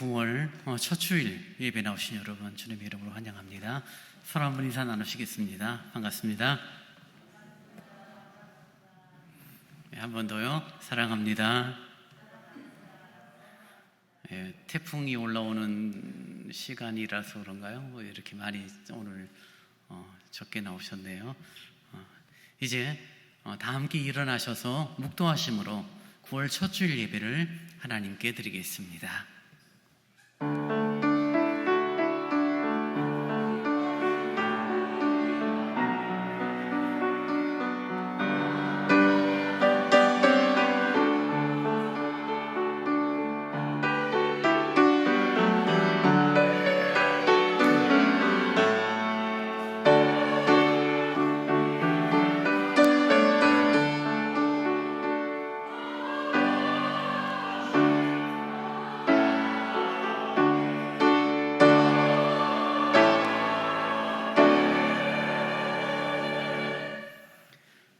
9월 첫 주일 예배 나오신 여러분 주님의 이름으로 환영합니다. 서로 한번 인사 나누시겠습니다. 반갑습니다. 한 번 더요. 사랑합니다. 태풍이 올라오는 시간이라서 그런가요? 이렇게 많이 오늘 적게 나오셨네요. 이제 다 함께 일어나셔서 묵도하심으로 9월 첫 주일 예배를 하나님께 드리겠습니다.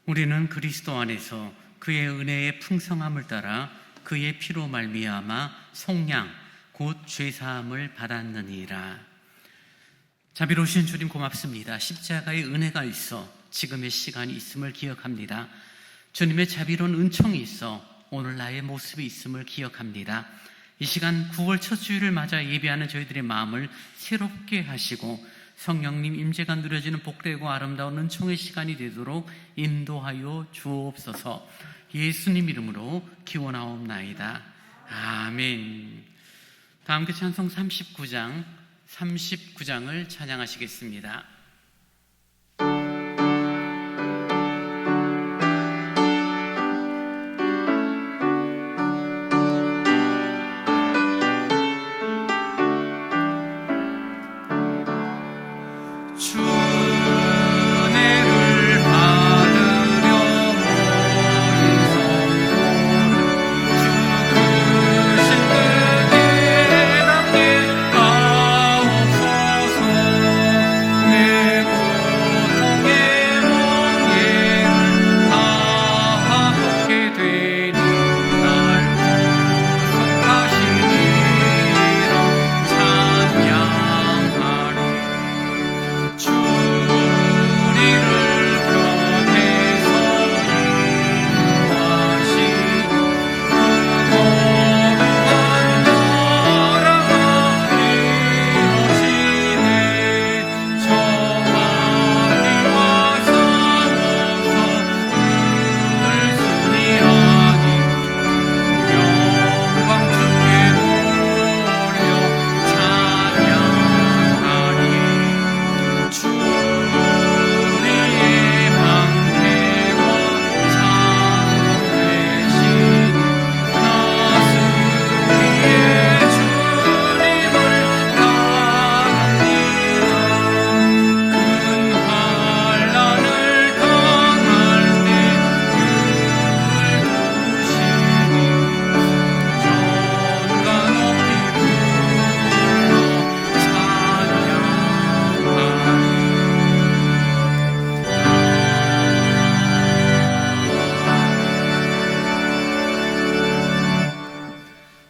우리는 그리스도 안에서 그의 은혜의 풍성함을 따라 그의 피로 말미암아 속량 곧 죄사함을 받았느니라. 자비로우신 주님 고맙습니다. 십자가의 은혜가 있어 지금의 시간이 있음을 기억합니다. 주님의 자비로운 은총이 있어 오늘 나의 모습이 있음을 기억합니다. 이 시간 9월 첫 주일을 맞아 예배하는 저희들의 마음을 새롭게 하시고 성령님 임재가 누려지는 복되고 아름다운 은총의 시간이 되도록 인도하여 주옵소서. 예수님 이름으로 기원하옵나이다. 아멘. 다 함께 찬송 39장을 찬양하시겠습니다.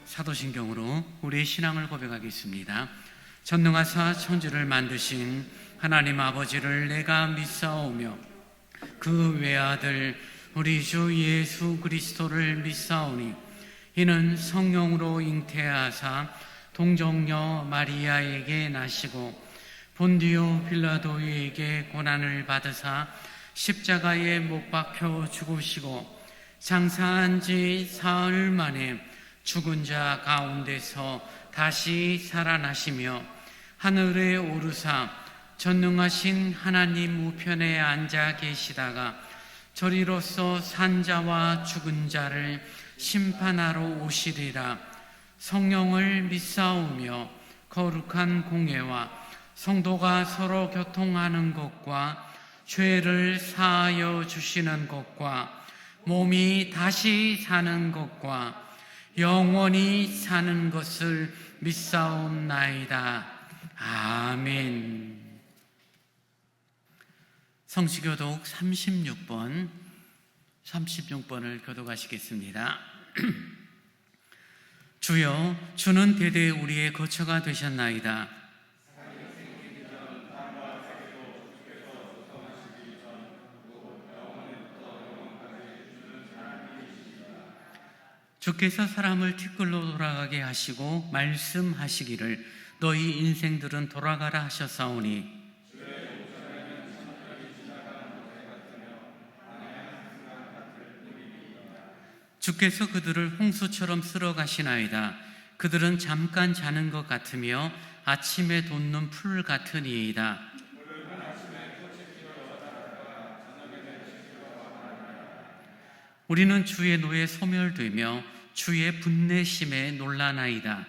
사도신경으로 우리의 신앙을 고백하겠습니다. 전능하사 천지를 만드신 하나님 아버지를 내가 믿사오며 그 외아들 우리 주 예수 그리스도를 믿사오니 이는 성령으로 잉태하사 동정녀 마리아에게 나시고 본디오 빌라도에게 고난을 받으사 십자가에 못 박혀 죽으시고 장사한 지 사흘 만에 죽은 자 가운데서 다시 살아나시며 하늘에 오르사 전능하신 하나님 우편에 앉아 계시다가 저리로서 산자와 죽은 자를 심판하러 오시리라. 성령을 믿사오며 거룩한 공회와 성도가 서로 교통하는 것과 죄를 사하여 주시는 것과 몸이 다시 사는 것과 영원히 사는 것을 믿사옵나이다. 아멘. 성시교독 36번을 교독하시겠습니다. 주여, 주는 대대 우리의 거처가 되셨나이다. 주께서 사람을 티끌로 돌아가게 하시고 말씀하시기를 너희 인생들은 돌아가라 하셨사오니 주께서 그들을 홍수처럼 쓸어 가시나이다. 그들은 잠깐 자는 것 같으며 아침에 돋는 풀 같으니이다. 우리는 주의 노에 소멸되며 주의 분내심에 놀라나이다.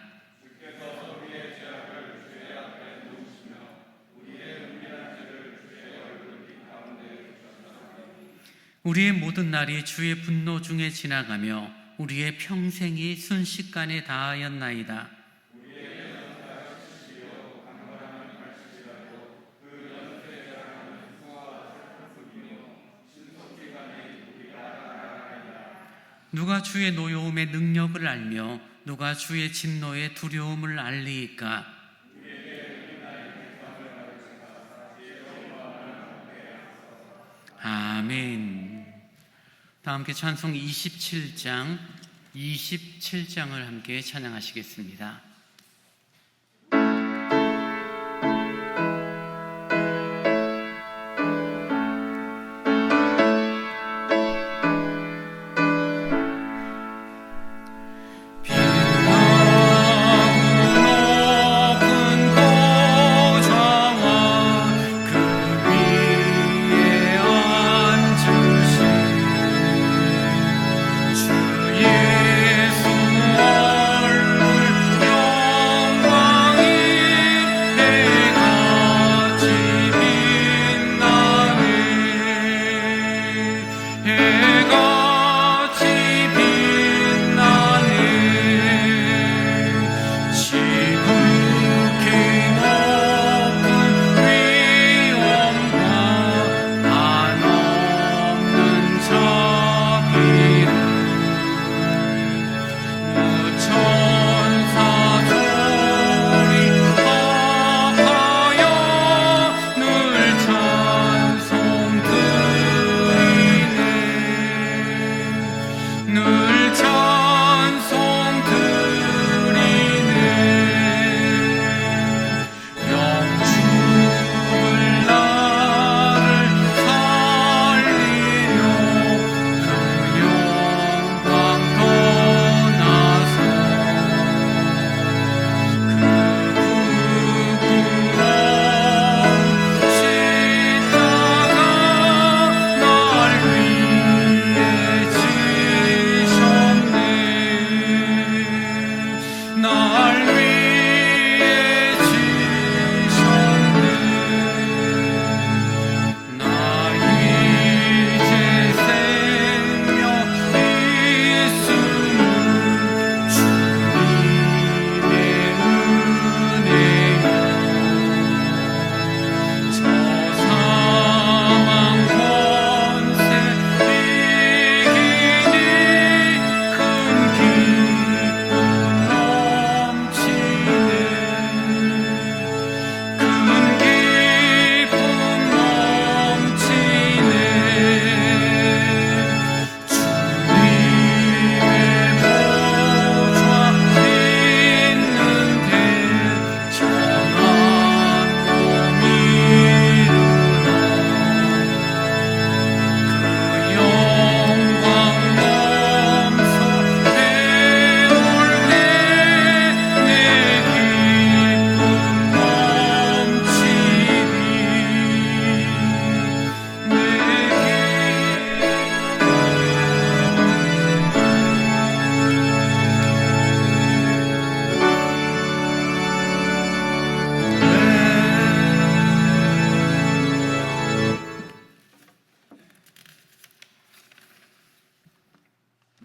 우리의 모든 날이 주의 분노 중에 지나가며 우리의 평생이 순식간에 다하였나이다. 누가 주의 노여움의 능력을 알며 누가 주의 진노의 두려움을 알리이까? 아멘. 다 함께 찬송 27장을 함께 찬양하시겠습니다.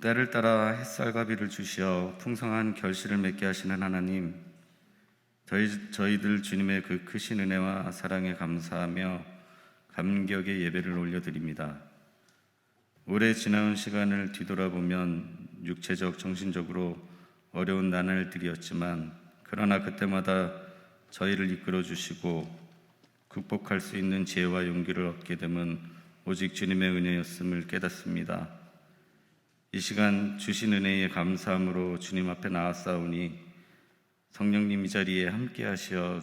때를 따라 햇살과 비를 주시어 풍성한 결실을 맺게 하시는 하나님, 저희들 주님의 그 크신 은혜와 사랑에 감사하며 감격의 예배를 올려드립니다. 오래 지나온 시간을 뒤돌아보면 육체적, 정신적으로 어려운 나날들이었지만 그러나 그때마다 저희를 이끌어 주시고 극복할 수 있는 지혜와 용기를 얻게 됨은 오직 주님의 은혜였음을 깨닫습니다. 이 시간 주신 은혜에 감사함으로 주님 앞에 나아싸우니 성령님 이 자리에 함께 하시어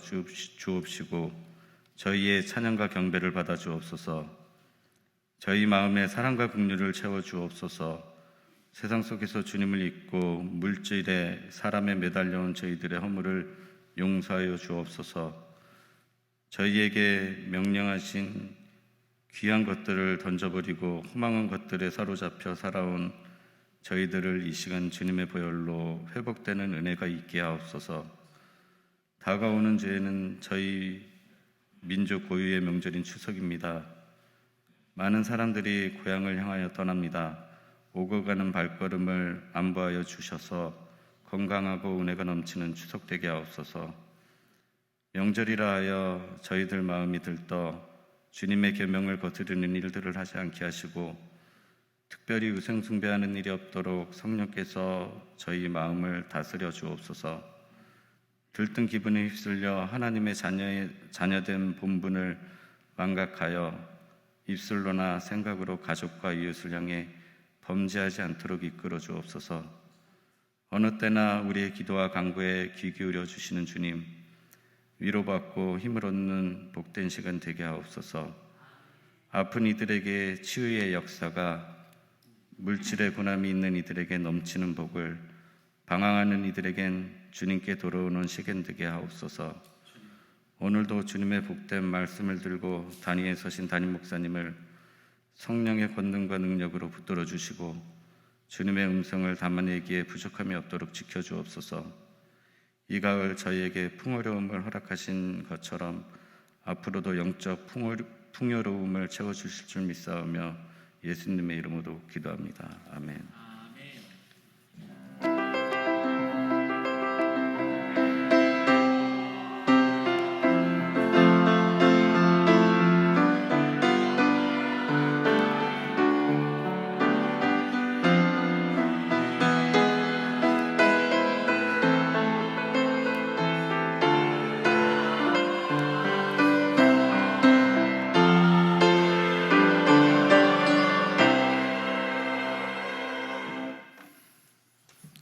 주옵시고 저희의 찬양과 경배를 받아 주옵소서. 저희 마음에 사랑과 긍휼을 채워 주옵소서. 세상 속에서 주님을 잊고 물질에 사람에 매달려온 저희들의 허물을 용서하여 주옵소서. 저희에게 명령하신 귀한 것들을 던져버리고 허망한 것들에 사로잡혀 살아온 저희들을 이 시간 주님의 보혈로 회복되는 은혜가 있게 하옵소서. 다가오는 주에는 저희 민족 고유의 명절인 추석입니다. 많은 사람들이 고향을 향하여 떠납니다. 오고 가는 발걸음을 안보하여 주셔서 건강하고 은혜가 넘치는 추석 되게 하옵소서. 명절이라 하여 저희들 마음이 들떠 주님의 계명을 거스르는 일들을 하지 않게 하시고 특별히 우상숭배하는 일이 없도록 성령께서 저희 마음을 다스려 주옵소서. 들뜬 기분에 휩쓸려 하나님의 자녀된 본분을 망각하여 입술로나 생각으로 가족과 이웃을 향해 범죄하지 않도록 이끌어 주옵소서. 어느 때나 우리의 기도와 간구에 귀 기울여 주시는 주님, 위로받고 힘을 얻는 복된 시간 되게 하옵소서. 아픈 이들에게 치유의 역사가, 물질의 고난이 있는 이들에게 넘치는 복을, 방황하는 이들에겐 주님께 돌아오는 시간 되게 하옵소서. 오늘도 주님의 복된 말씀을 들고 단위에 서신 담임 목사님을 성령의 권능과 능력으로 붙들어 주시고 주님의 음성을 담아내기에 부족함이 없도록 지켜주옵소서. 이 가을 저희에게 풍요로움을 허락하신 것처럼 앞으로도 영적 풍요로움을 채워주실 줄 믿사오며 예수님의 이름으로 기도합니다. 아멘.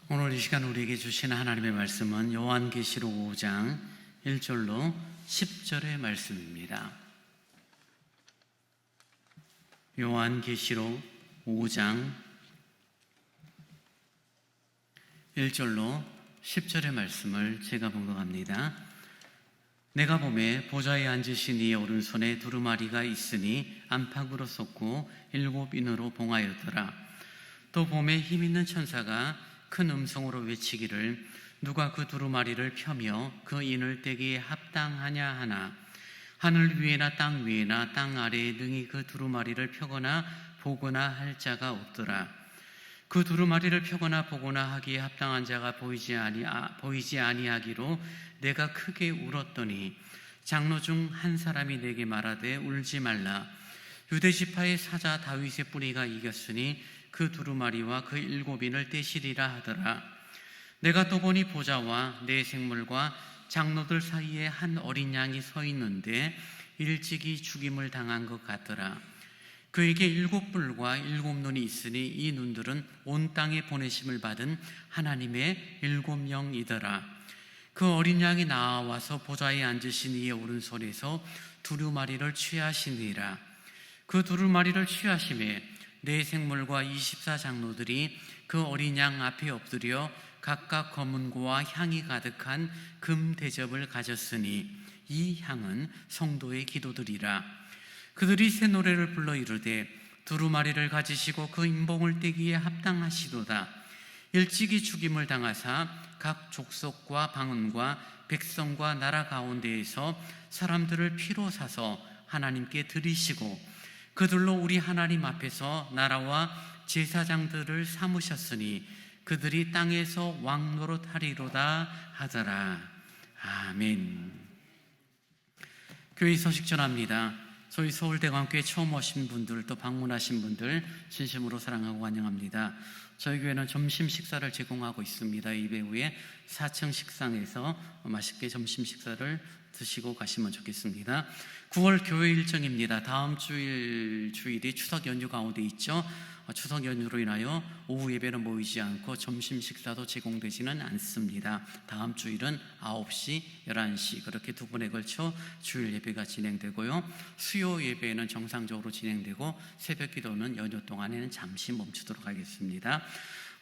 오늘 이 시간 우리에게 주신 하나님의 말씀은 요한계시록 5장 1절로 10절의 말씀입니다. 요한계시록 5장 1절로 10절의 말씀을 제가 봉독합니다. 내가 보매 보좌에 앉으신 이의 오른손에 두루마리가 있으니 안팎으로 쏟고 7인으로 봉하였더라. 또 보매 힘있는 천사가 큰 음성으로 외치기를 누가 그 두루마리를 펴며 그 인을 떼기에 합당하냐 하나 하늘 위에나 땅 위에나 땅 아래에 능히 그 두루마리를 펴거나 보거나 할 자가 없더라. 그 두루마리를 펴거나 보거나 하기에 합당한 자가 보이지 아니하기로 내가 크게 울었더니 장로 중 한 사람이 내게 말하되 울지 말라. 유대지파의 사자 다윗의 뿌리가 이겼으니 그 두루마리와 그 7인을 떼시리라 하더라. 내가 또 보니 보좌와 네 생물과 장로들 사이에 한 어린 양이 서 있는데 일찍이 죽임을 당한 것 같더라. 그에게 7뿔과 7눈이 있으니 이 눈들은 온 땅에 보내심을 받은 하나님의 7영이더라. 그 어린 양이 나와서 보좌에 앉으신 이의 오른손에서 두루마리를 취하시니라. 그 두루마리를 취하심에 네 생물과 24장로들이 그 어린 양 앞에 엎드려 각각 검은고와 향이 가득한 금 대접을 가졌으니 이 향은 성도의 기도들이라. 그들이 새 노래를 불러 이르되 두루마리를 가지시고 그 인봉을 떼기에 합당하시도다. 일찍이 죽임을 당하사 각 족속과 방언과 백성과 나라 가운데에서 사람들을 피로 사서 하나님께 드리시고 그들로 우리 하나님 앞에서 나라와 제사장들을 삼으셨으니 그들이 땅에서 왕노릇하리로다 하더라. 아멘. 교회 소식 전합니다. 저희 서울대관교회 처음 오신 분들, 또 방문하신 분들 진심으로 사랑하고 환영합니다. 저희 교회는 점심 식사를 제공하고 있습니다. 예배 후에 4층 식상에서 맛있게 점심 식사를 드시고 가시면 좋겠습니다. 9월 교회 일정입니다. 다음 주일이 추석 연휴 가운데 있죠. 추석 연휴로 인하여 오후 예배는 모이지 않고 점심 식사도 제공되지는 않습니다. 다음 주일은 9시, 11시 그렇게 두 번에 걸쳐 주일 예배가 진행되고요. 수요 예배는 정상적으로 진행되고 새벽 기도는 연휴 동안에는 잠시 멈추도록 하겠습니다.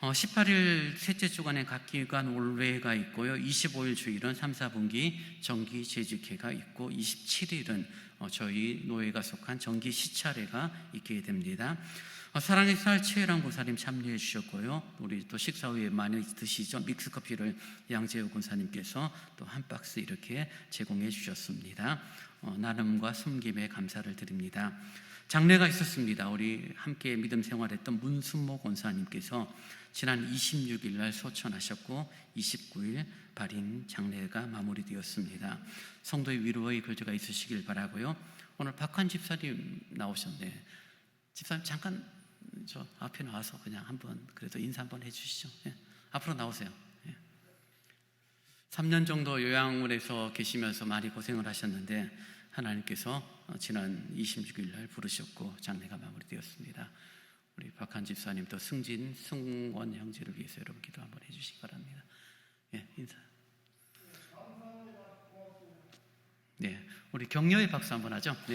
18일 셋째 주간에 각 기관 올회가 있고요. 25일 주일은 3, 4분기 정기 재직회가 있고 27일은 저희 노회가 속한 정기 시찰회가 있게 됩니다. 사랑의 쌀 최혜랑 권사님 참여해 주셨고요. 우리 또 식사 후에 많이 드시죠. 믹스커피를 양재호 권사님께서 또 한 박스 이렇게 제공해 주셨습니다. 나눔과 섬김에 감사를 드립니다. 장례가 있었습니다. 우리 함께 믿음 생활했던 문순모 권사님께서 지난 26일 날 소천하셨고 29일 발인 장례가 마무리되었습니다. 성도의 위로의 글자가 있으시길 바라고요. 오늘 박한 집사님 나오셨네. 집사님 잠깐 저 앞에 나와서 그냥 한번 그래도 인사 한번 해주시죠. 예. 앞으로 나오세요. 예. 3년 정도 요양원에서 계시면서 많이 고생을 하셨는데 하나님께서 지난 26일 날 부르셨고 장례가 마무리되었습니다. 우리 박한 집사님 또 승원 형제를 위해서 여러분 기도 한번 해주시기 바랍니다. 예, 인사. 네, 우리 격려의 박수 한번 하죠. 네.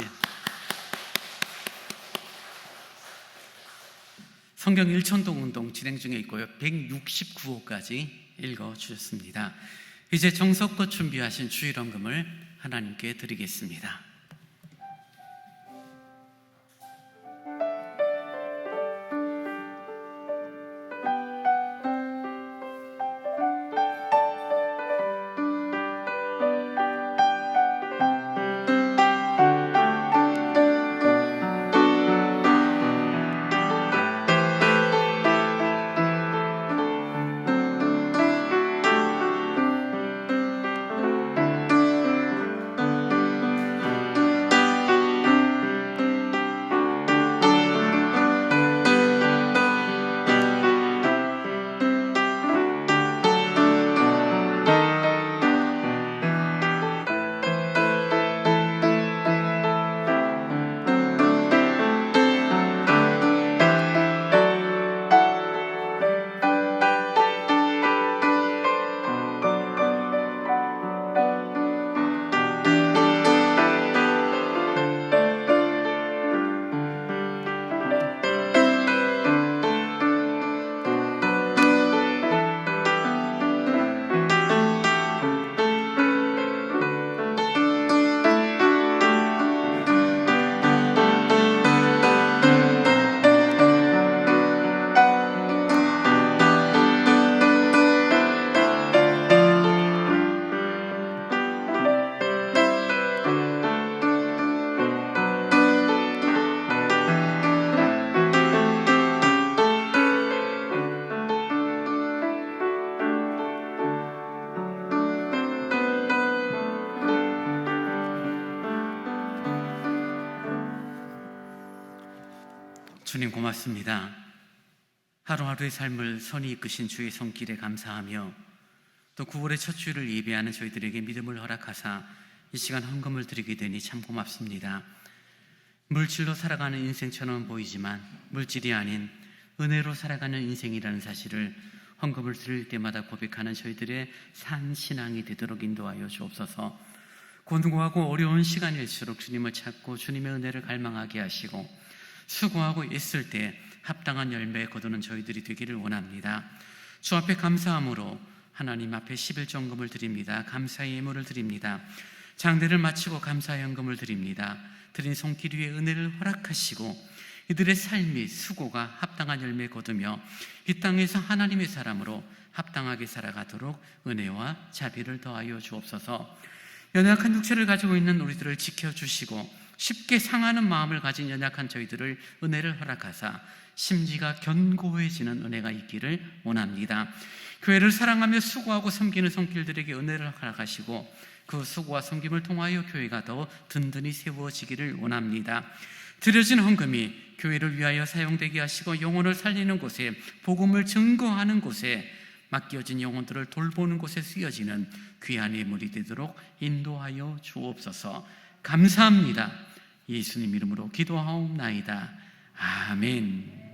성경 일천동 운동 진행 중에 있고요. 169호까지 읽어주셨습니다. 이제 정석껏 준비하신 주일헌금을 하나님께 드리겠습니다. 주님 고맙습니다. 하루하루의 삶을 선히 이끄신 주의 손길에 감사하며 또 9월의 첫 주일을 예배하는 저희들에게 믿음을 허락하사 이 시간 헌금을 드리게 되니 참 고맙습니다. 물질로 살아가는 인생처럼 보이지만 물질이 아닌 은혜로 살아가는 인생이라는 사실을 헌금을 드릴 때마다 고백하는 저희들의 산신앙이 되도록 인도하여 주옵소서. 고뇌하고 어려운 시간일수록 주님을 찾고 주님의 은혜를 갈망하게 하시고 수고하고 있을 때 합당한 열매에 거두는 저희들이 되기를 원합니다. 주 앞에 감사함으로 하나님 앞에 11전금을 드립니다. 감사의 예물을 드립니다. 장례를 마치고 감사의 헌금을 드립니다. 드린 손길 위에 은혜를 허락하시고 이들의 삶이 수고가 합당한 열매에 거두며 이 땅에서 하나님의 사람으로 합당하게 살아가도록 은혜와 자비를 더하여 주옵소서. 연약한 육체를 가지고 있는 우리들을 지켜주시고 쉽게 상하는 마음을 가진 연약한 저희들을 은혜를 허락하사 심지가 견고해지는 은혜가 있기를 원합니다. 교회를 사랑하며 수고하고 섬기는 손길들에게 은혜를 허락하시고 그 수고와 섬김을 통하여 교회가 더 든든히 세워지기를 원합니다. 드려진 헌금이 교회를 위하여 사용되게 하시고 영혼을 살리는 곳에, 복음을 증거하는 곳에, 맡겨진 영혼들을 돌보는 곳에 쓰여지는 귀한 예물이 되도록 인도하여 주옵소서. 감사합니다. 예수님 이름으로 기도하옵나이다. 아멘.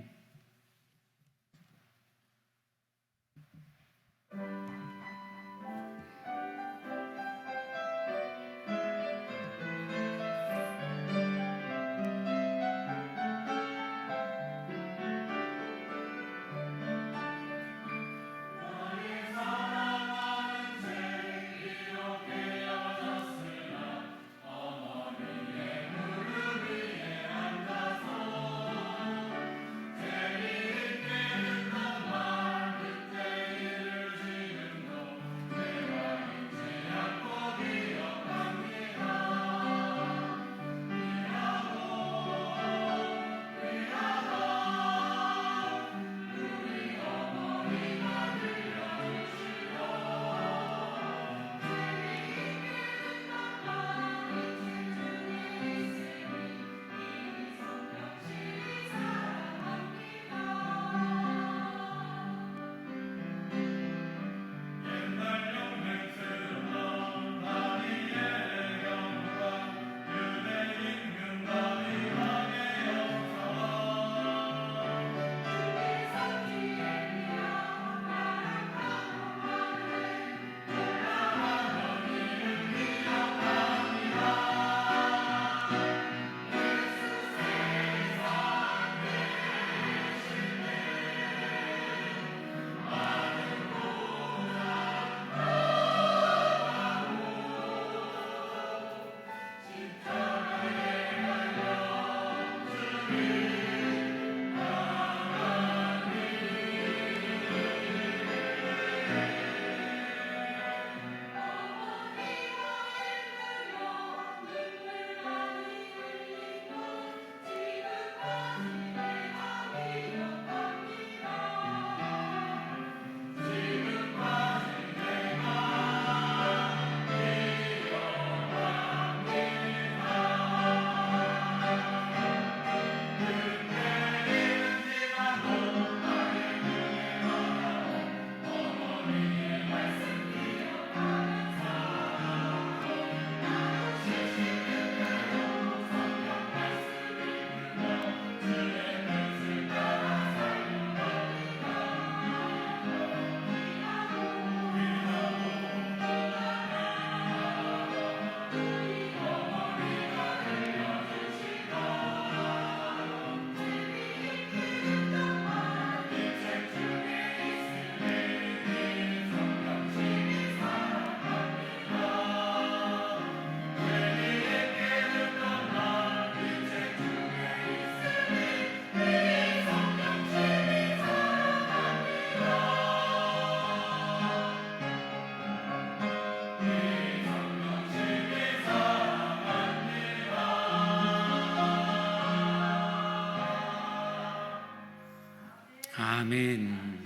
아멘.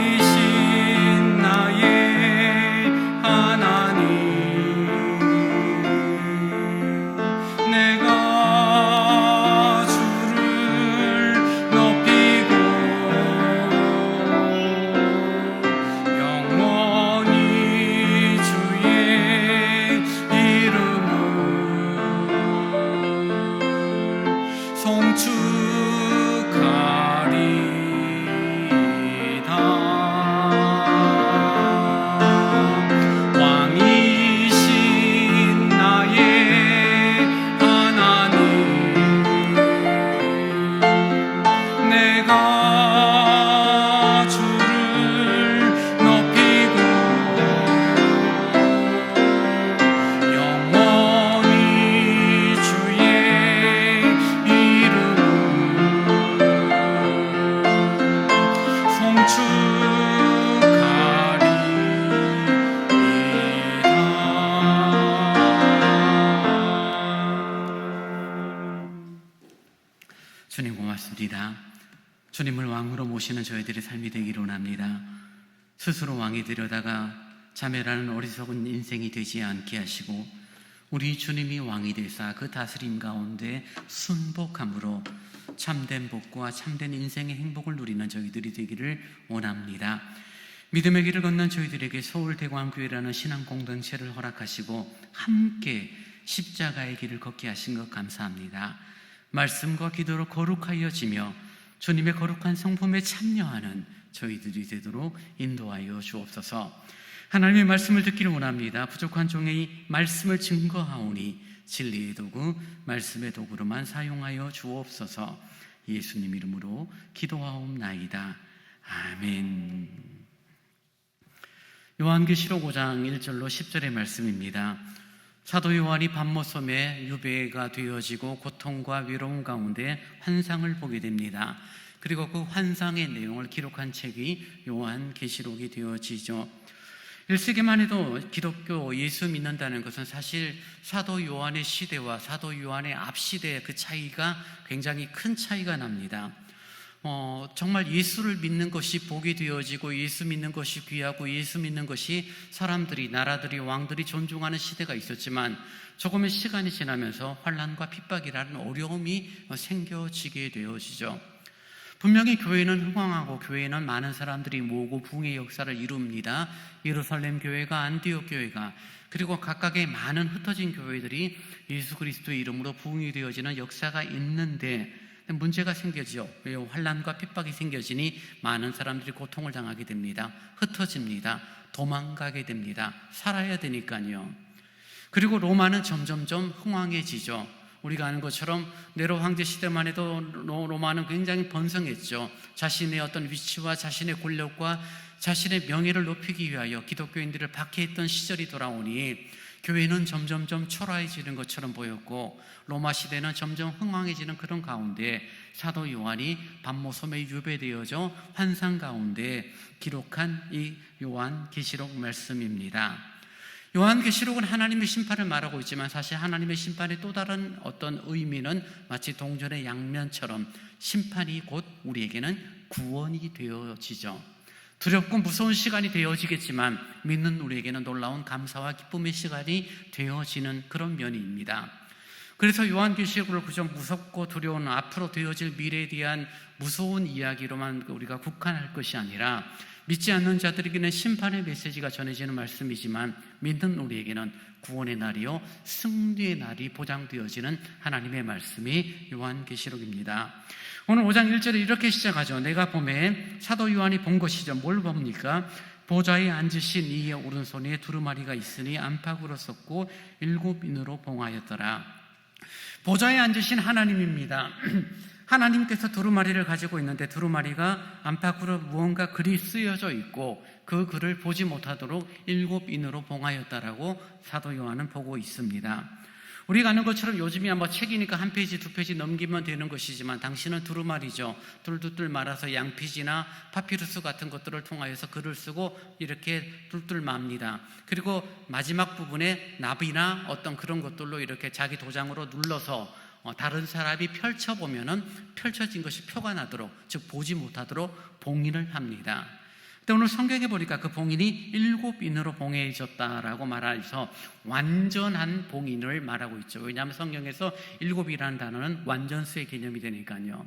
왕이신 나의 하나님, 내가 주를 높이고 주님 고맙습니다. 주님을 왕으로 모시는 저희들의 삶이 되기를 원합니다. 스스로 왕이 되려다가 자매라는 어리석은 인생이 되지 않게 하시고 우리 주님이 왕이 되사 그 다스림 가운데 순복함으로 참된 복과 참된 인생의 행복을 누리는 저희들이 되기를 원합니다. 믿음의 길을 걷는 저희들에게 서울대광교회라는 신앙 공동체를 허락하시고 함께 십자가의 길을 걷게 하신 것 감사합니다. 말씀과 기도로 거룩하여지며 주님의 거룩한 성품에 참여하는 저희들이 되도록 인도하여 주옵소서. 하나님의 말씀을 듣기를 원합니다. 부족한 종의 말씀을 증거하오니 진리의 도구, 말씀의 도구로만 사용하여 주옵소서. 예수님 이름으로 기도하옵나이다. 아멘. 요한계시록 5장 1절로 10절의 말씀입니다. 사도 요한이 밤모섬에 유배가 되어지고 고통과 외로움 가운데 환상을 보게 됩니다. 그리고 그 환상의 내용을 기록한 책이 요한계시록이 되어지죠. 1세기만 해도 기독교 예수 믿는다는 것은 사실 사도 요한의 시대와 사도 요한의 앞 시대의 그 차이가 굉장히 큰 차이가 납니다. 정말 예수를 믿는 것이 복이 되어지고 예수 믿는 것이 귀하고 예수 믿는 것이 사람들이, 나라들이, 왕들이 존중하는 시대가 있었지만 조금의 시간이 지나면서 환난과 핍박이라는 어려움이 생겨지게 되어지죠. 분명히 교회는 흥황하고 교회는 많은 사람들이 모으고 부흥의 역사를 이룹니다. 예루살렘 교회가, 안디옥 교회가, 그리고 각각의 많은 흩어진 교회들이 예수 그리스도의 이름으로 부흥이 되어지는 역사가 있는데 문제가 생겨지죠. 환난과 핍박이 생겨지니 많은 사람들이 고통을 당하게 됩니다. 흩어집니다. 도망가게 됩니다. 살아야 되니까요. 그리고 로마는 점점점 흥황해지죠. 우리가 아는 것처럼 네로 황제 시대만 해도 로마는 굉장히 번성했죠. 자신의 어떤 위치와 자신의 권력과 자신의 명예를 높이기 위하여 기독교인들을 박해했던 시절이 돌아오니 교회는 점점점 초라해지는 것처럼 보였고 로마 시대는 점점 흥황해지는 그런 가운데 사도 요한이 밤모섬에 유배되어져 환상 가운데 기록한 이 요한계시록 말씀입니다. 요한계시록은 하나님의 심판을 말하고 있지만 사실 하나님의 심판의 또 다른 어떤 의미는 마치 동전의 양면처럼 심판이 곧 우리에게는 구원이 되어지죠. 두렵고 무서운 시간이 되어지겠지만 믿는 우리에게는 놀라운 감사와 기쁨의 시간이 되어지는 그런 면입니다. 그래서 요한계시록을 그저 무섭고 두려운 앞으로 되어질 미래에 대한 무서운 이야기로만 우리가 국한할 것이 아니라 믿지 않는 자들에게는 심판의 메시지가 전해지는 말씀이지만 믿는 우리에게는 구원의 날이요 승리의 날이 보장되어지는 하나님의 말씀이 요한계시록입니다. 오늘 5장 1절에 이렇게 시작하죠. 내가 보매 사도 요한이 본 것이죠. 뭘 봅니까? 보좌에 앉으신 이의 오른손에 두루마리가 있으니 안팎으로 섰고 7인으로 봉하였더라. 보좌에 앉으신 하나님입니다. 하나님께서 두루마리를 가지고 있는데 두루마리가 안팎으로 무언가 글이 쓰여져 있고 그 글을 보지 못하도록 7인으로 봉하였다라고 사도 요한은 보고 있습니다. 우리가 아는 것처럼 요즘이야 책이니까 한 페이지 두 페이지 넘기면 되는 것이지만 당시는 두루마리죠. 뚫뚫 말아서 양피지나 파피루스 같은 것들을 통하여서 글을 쓰고 이렇게 뚫뚫 맙니다. 그리고 마지막 부분에 나비나 어떤 그런 것들로 이렇게 자기 도장으로 눌러서 다른 사람이 펼쳐보면은 펼쳐진 것이 표가 나도록, 즉 보지 못하도록 봉인을 합니다. 근데 오늘 성경에 보니까 그 봉인이 7인으로 봉해졌다라고 말해서 완전한 봉인을 말하고 있죠. 왜냐하면 성경에서 7이라는 단어는 완전수의 개념이 되니까요.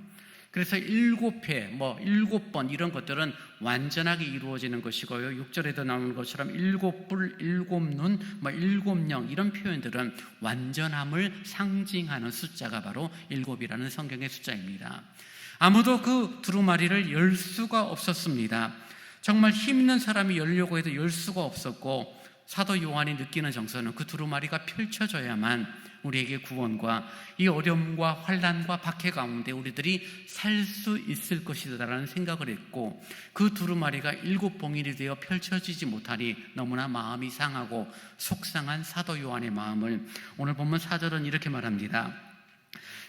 그래서 7회, 7번 이런 것들은 완전하게 이루어지는 것이고요. 6절에도 나오는 것처럼 7뿔, 7눈, 7령 이런 표현들은 완전함을 상징하는 숫자가 바로 7이라는 성경의 숫자입니다. 아무도 그 두루마리를 열 수가 없었습니다. 정말 힘 있는 사람이 열려고 해도 열 수가 없었고 사도 요한이 느끼는 정서는 그 두루마리가 펼쳐져야만 우리에게 구원과 이 어려움과 환난과 박해 가운데 우리들이 살 수 있을 것이다라는 생각을 했고 그 두루마리가 7봉인이 되어 펼쳐지지 못하니 너무나 마음이 상하고 속상한 사도 요한의 마음을 오늘 본문 4절은 이렇게 말합니다.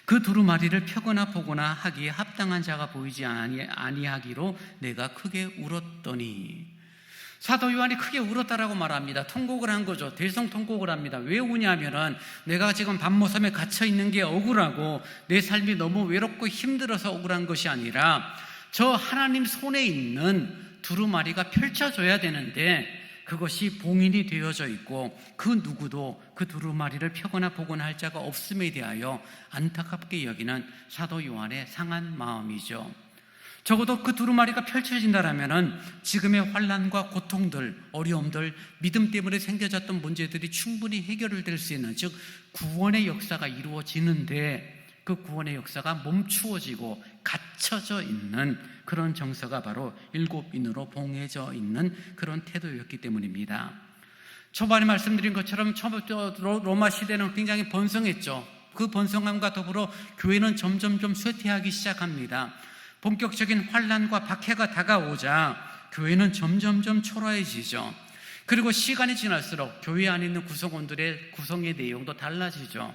그 두루마리를 펴거나 보거나 하기에 합당한 자가 보이지 아니하기로 내가 크게 울었더니 사도 요한이 크게 울었다라고 말합니다. 통곡을 한 거죠. 대성통곡을 합니다. 왜 우냐면은 내가 지금 밤모섬에 갇혀 있는 게 억울하고 내 삶이 너무 외롭고 힘들어서 억울한 것이 아니라 저 하나님 손에 있는 두루마리가 펼쳐져야 되는데 그것이 봉인이 되어져 있고 그 누구도 그 두루마리를 펴거나 보거나 할 자가 없음에 대하여 안타깝게 여기는 사도 요한의 상한 마음이죠. 적어도 그 두루마리가 펼쳐진다라면은 지금의 환난과 고통들, 어려움들, 믿음 때문에 생겨졌던 문제들이 충분히 해결될 수 있는, 즉 구원의 역사가 이루어지는데 그 구원의 역사가 멈추어지고 갇혀져 있는 그런 정서가 바로 일곱 인으로 봉해져 있는 그런 태도였기 때문입니다. 초반에 말씀드린 것처럼 로마 시대는 굉장히 번성했죠. 그 번성함과 더불어 교회는 점점점 쇠퇴하기 시작합니다. 본격적인 환난과 박해가 다가오자 교회는 점점점 초라해지죠. 그리고 시간이 지날수록 교회 안에 있는 구성원들의 구성의 내용도 달라지죠.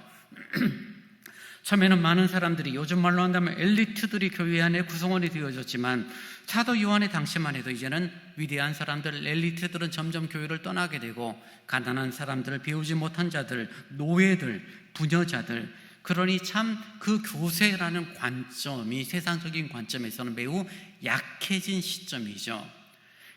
처음에는 많은 사람들이, 요즘 말로 한다면 엘리트들이 교회 안에 구성원이 되어졌지만 사도 요한의 당시만 해도 이제는 위대한 사람들, 엘리트들은 점점 교회를 떠나게 되고 가난한 사람들, 배우지 못한 자들, 노예들, 부녀자들, 그러니 참 그 교세라는 관점이 세상적인 관점에서는 매우 약해진 시점이죠.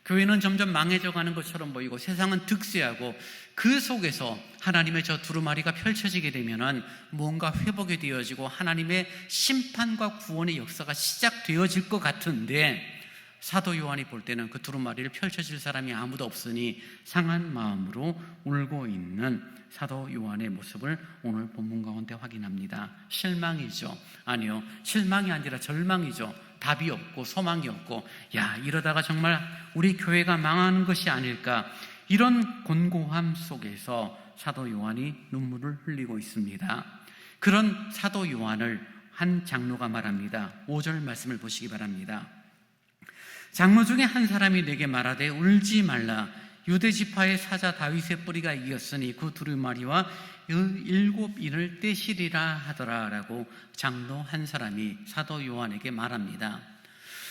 교회는 점점 망해져 가는 것처럼 보이고 세상은 득세하고 그 속에서 하나님의 저 두루마리가 펼쳐지게 되면은 뭔가 회복이 되어지고 하나님의 심판과 구원의 역사가 시작되어질 것 같은데 사도 요한이 볼 때는 그 두루마리를 펼쳐질 사람이 아무도 없으니 상한 마음으로 울고 있는 사도 요한의 모습을 오늘 본문 가운데 확인합니다. 실망이죠. 아니요, 실망이 아니라 절망이죠. 답이 없고 소망이 없고, 야, 이러다가 정말 우리 교회가 망하는 것이 아닐까, 이런 곤고함 속에서 사도 요한이 눈물을 흘리고 있습니다. 그런 사도 요한을 한 장로가 말합니다. 5절 말씀을 보시기 바랍니다. 장로 중에 한 사람이 내게 말하되 울지 말라. 유대지파의 사자 다윗의 뿌리가 이겼으니 그 두루마리와 일곱 인을 떼시리라 하더라 라고 장로 한 사람이 사도 요한에게 말합니다.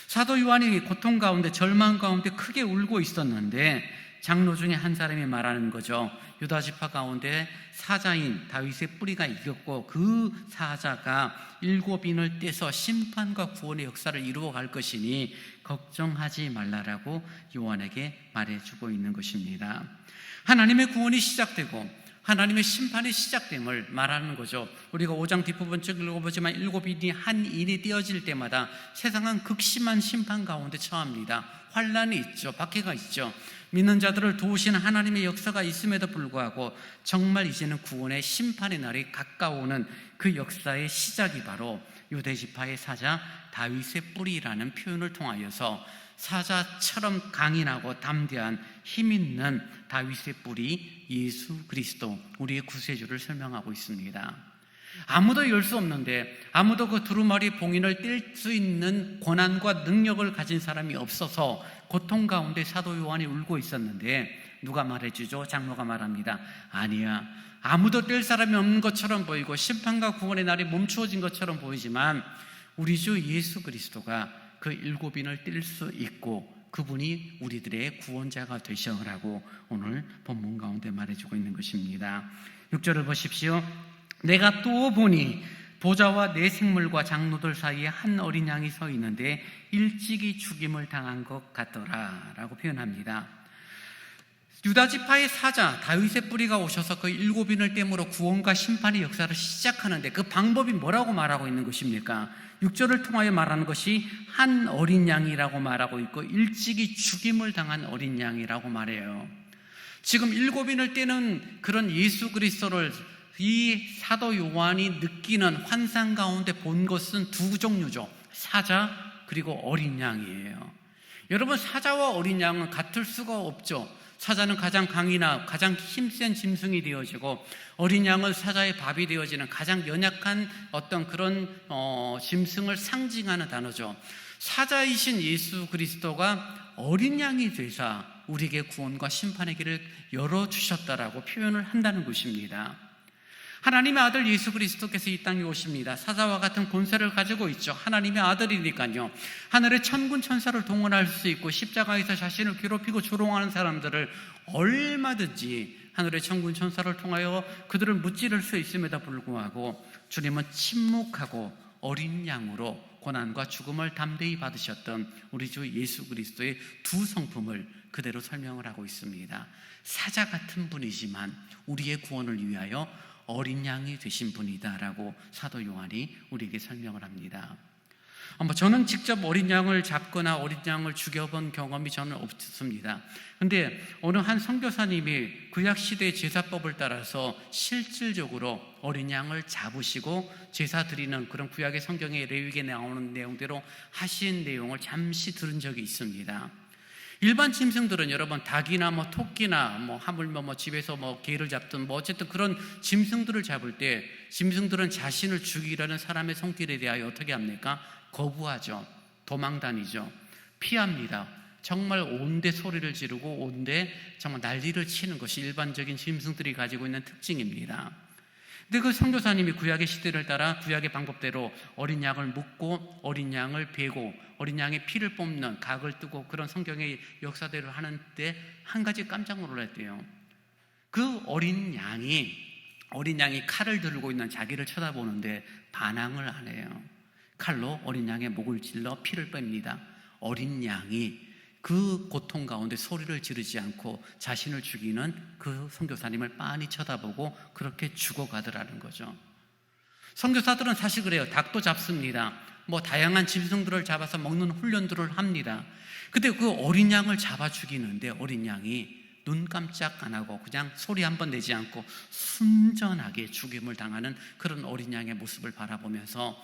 사도 요한이 고통 가운데 절망 가운데 크게 울고 있었는데 장로 중에 한 사람이 말하는 거죠. 유다지파 가운데 사자인 다윗의 뿌리가 이겼고 그 사자가 일곱 인을 떼서 심판과 구원의 역사를 이루어 갈 것이니 걱정하지 말라라고 요한에게 말해주고 있는 것입니다. 하나님의 구원이 시작되고 하나님의 심판이 시작됨을 말하는 거죠. 우리가 5장 뒷부분 쭉 읽어보지만 일곱 인이 한 인이 떼어질 때마다 세상은 극심한 심판 가운데 처합니다. 환난이 있죠. 박해가 있죠. 믿는 자들을 도우시는 하나님의 역사가 있음에도 불구하고 정말 이제는 구원의 심판의 날이 가까워오는 그 역사의 시작이 바로 유대지파의 사자 다윗의 뿌리라는 표현을 통하여서 사자처럼 강인하고 담대한 힘있는 다윗의 뿌리 예수 그리스도, 우리의 구세주를 설명하고 있습니다. 아무도 열 수 없는데, 아무도 그 두루마리 봉인을 뗄 수 있는 권한과 능력을 가진 사람이 없어서 고통 가운데 사도 요한이 울고 있었는데 누가 말해주죠? 장로가 말합니다. 아니야, 아무도 뗄 사람이 없는 것처럼 보이고 심판과 구원의 날이 멈추어진 것처럼 보이지만 우리 주 예수 그리스도가 그 일곱 인을 뗄 수 있고 그분이 우리들의 구원자가 되셔라고 오늘 본문 가운데 말해주고 있는 것입니다. 6절을 보십시오. 내가 또 보니 보좌와 내 생물과 장로들 사이에 한 어린 양이 서 있는데 일찍이 죽임을 당한 것 같더라 라고 표현합니다. 유다지파의 사자 다윗의 뿌리가 오셔서 그 일곱 인을 떼므로 구원과 심판의 역사를 시작하는데 그 방법이 뭐라고 말하고 있는 것입니까? 6절을 통하여 말하는 것이 한 어린 양이라고 말하고 있고 일찍이 죽임을 당한 어린 양이라고 말해요. 지금 일곱 인을 떼는 그런 예수 그리스도를 이 사도 요한이 느끼는 환상 가운데 본 것은 두 종류죠. 사자 그리고 어린 양이에요. 여러분, 사자와 어린 양은 같을 수가 없죠. 사자는 가장 강인하고 가장 힘센 짐승이 되어지고 어린 양은 사자의 밥이 되어지는 가장 연약한 어떤 그런 짐승을 상징하는 단어죠. 사자이신 예수 그리스도가 어린 양이 되사 우리에게 구원과 심판의 길을 열어주셨다라고 표현을 한다는 것입니다. 하나님의 아들 예수 그리스도께서 이 땅에 오십니다. 사자와 같은 권세를 가지고 있죠. 하나님의 아들이니까요. 하늘의 천군 천사를 동원할 수 있고 십자가에서 자신을 괴롭히고 조롱하는 사람들을 얼마든지 하늘의 천군 천사를 통하여 그들을 무찌를 수 있음에도 불구하고 주님은 침묵하고 어린 양으로 고난과 죽음을 담대히 받으셨던 우리 주 예수 그리스도의 두 성품을 그대로 설명을 하고 있습니다. 사자 같은 분이지만 우리의 구원을 위하여 어린 양이 되신 분이다라고 사도 요한이 우리에게 설명을 합니다. 저는 직접 어린 양을 잡거나 어린 양을 죽여본 경험이 저는 없습니다. 근데 어느 한 선교사님이 구약시대의 제사법을 따라서 실질적으로 어린 양을 잡으시고 제사 드리는 그런 구약의 성경의 레위기에 나오는 내용대로 하신 내용을 잠시 들은 적이 있습니다. 일반 짐승들은 여러분 닭이나 토끼나 하물며 집에서 개를 잡든 어쨌든 그런 짐승들을 잡을 때 짐승들은 자신을 죽이려는 사람의 손길에 대하여 어떻게 합니까? 거부하죠. 도망다니죠. 피합니다. 정말 온데 소리를 지르고 온데 정말 난리를 치는 것이 일반적인 짐승들이 가지고 있는 특징입니다. 근데 그 선교사님이 구약의 시대를 따라 구약의 방법대로 어린 양을 묶고 어린 양을 베고 어린 양의 피를 뽑는 각을 뜨고 그런 성경의 역사대로 하는데 한 가지 깜짝 놀랐대요. 그 어린 양이 칼을 들고 있는 자기를 쳐다보는데 반항을 안 해요. 칼로 어린 양의 목을 찔러 피를 뺍니다. 어린 양이 그 고통 가운데 소리를 지르지 않고 자신을 죽이는 그 선교사님을 빤히 쳐다보고 그렇게 죽어가더라는 거죠. 선교사들은 사실 그래요. 닭도 잡습니다. 다양한 짐승들을 잡아서 먹는 훈련들을 합니다. 근데 그 어린 양을 잡아 죽이는데 어린 양이 눈 깜짝 안 하고 그냥 소리 한번 내지 않고 순전하게 죽임을 당하는 그런 어린 양의 모습을 바라보면서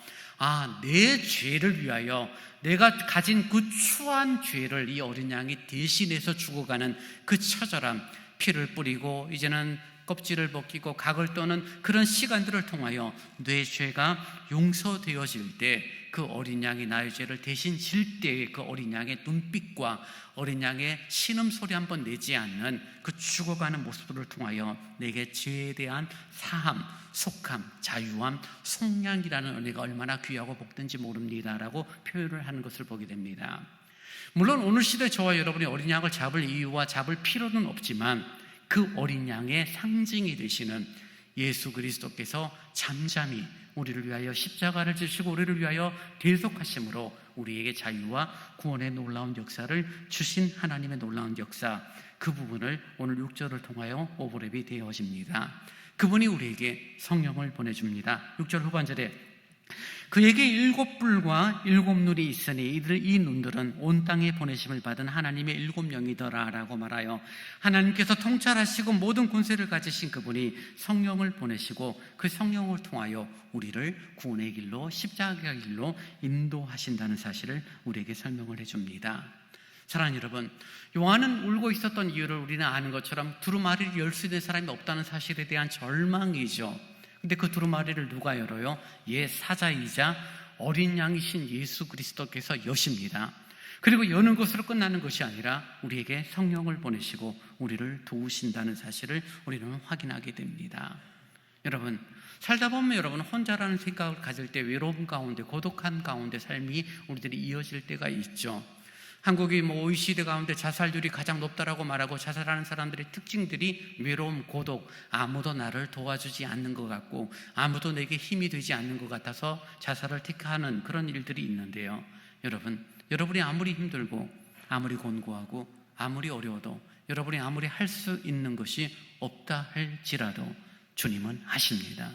내 죄를 위하여 내가 가진 그 추한 죄를 이 어린 양이 대신해서 죽어가는 그 처절함, 피를 뿌리고 이제는 껍질을 벗기고 각을 떠는 그런 시간들을 통하여 내 죄가 용서되어질 때 그 어린 양이 나의 죄를 대신 질 때의 그 어린 양의 눈빛과 어린 양의 신음소리 한번 내지 않는 그 죽어가는 모습들을 통하여 내게 죄에 대한 사함, 속함, 자유함, 속량이라는 은혜가 얼마나 귀하고 복된지 모릅니다라고 표현을 하는 것을 보게 됩니다. 물론 오늘 시대 저와 여러분이 어린 양을 잡을 이유와 잡을 필요는 없지만 그 어린 양의 상징이 되시는 예수 그리스도께서 잠잠히 우리를 위하여 십자가를 지시고 우리를 위하여 대속하심으로 우리에게 자유와 구원의 놀라운 역사를 주신 하나님의 놀라운 역사, 그 부분을 오늘 6절을 통하여 오버랩이 되어집니다. 그분이 우리에게 성령을 보내줍니다. 6절 후반절에 그에게 7뿔과 7눈이 있으니 이 눈들은 온 땅에 보내심을 받은 하나님의 7영이더라 라고 말하여 하나님께서 통찰하시고 모든 권세를 가지신 그분이 성령을 보내시고 그 성령을 통하여 우리를 구원의 길로 십자가 길로 인도하신다는 사실을 우리에게 설명을 해줍니다. 사랑하는 여러분, 요한은 울고 있었던 이유를 우리는 아는 것처럼 두루마리를 열 수 있는 사람이 없다는 사실에 대한 절망이죠. 근데 그 두루마리를 누가 열어요? 사자이자 어린 양이신 예수 그리스도께서 여십니다. 그리고 여는 것으로 끝나는 것이 아니라 우리에게 성령을 보내시고 우리를 도우신다는 사실을 우리는 확인하게 됩니다. 여러분, 살다 보면 여러분 혼자라는 생각을 가질 때 외로움 가운데 고독한 가운데 삶이 우리들이 이어질 때가 있죠. 한국이 OECD 가운데 자살률이 가장 높다라고 말하고 자살하는 사람들의 특징들이 외로움, 고독, 아무도 나를 도와주지 않는 것 같고 아무도 내게 힘이 되지 않는 것 같아서 자살을 택하는 그런 일들이 있는데요. 여러분이 아무리 힘들고 아무리 곤고하고 아무리 어려워도 여러분이 아무리 할 수 있는 것이 없다 할지라도 주님은 아십니다.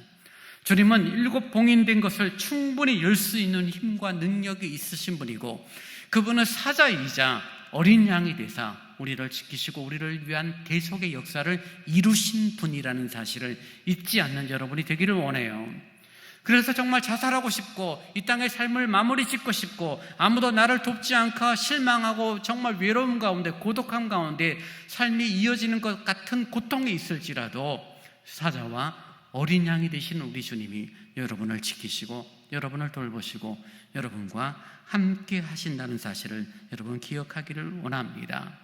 주님은 7 봉인된 것을 충분히 열 수 있는 힘과 능력이 있으신 분이고 그분은 사자이자 어린 양이 되사 우리를 지키시고 우리를 위한 대속의 역사를 이루신 분이라는 사실을 잊지 않는 여러분이 되기를 원해요. 그래서 정말 자살하고 싶고 이 땅의 삶을 마무리 짓고 싶고 아무도 나를 돕지 않고 실망하고 정말 외로움 가운데 고독함 가운데 삶이 이어지는 것 같은 고통이 있을지라도 사자와 어린 양이 되신 우리 주님이 여러분을 지키시고 여러분을 돌보시고 여러분과 함께 하신다는 사실을 여러분 기억하기를 원합니다.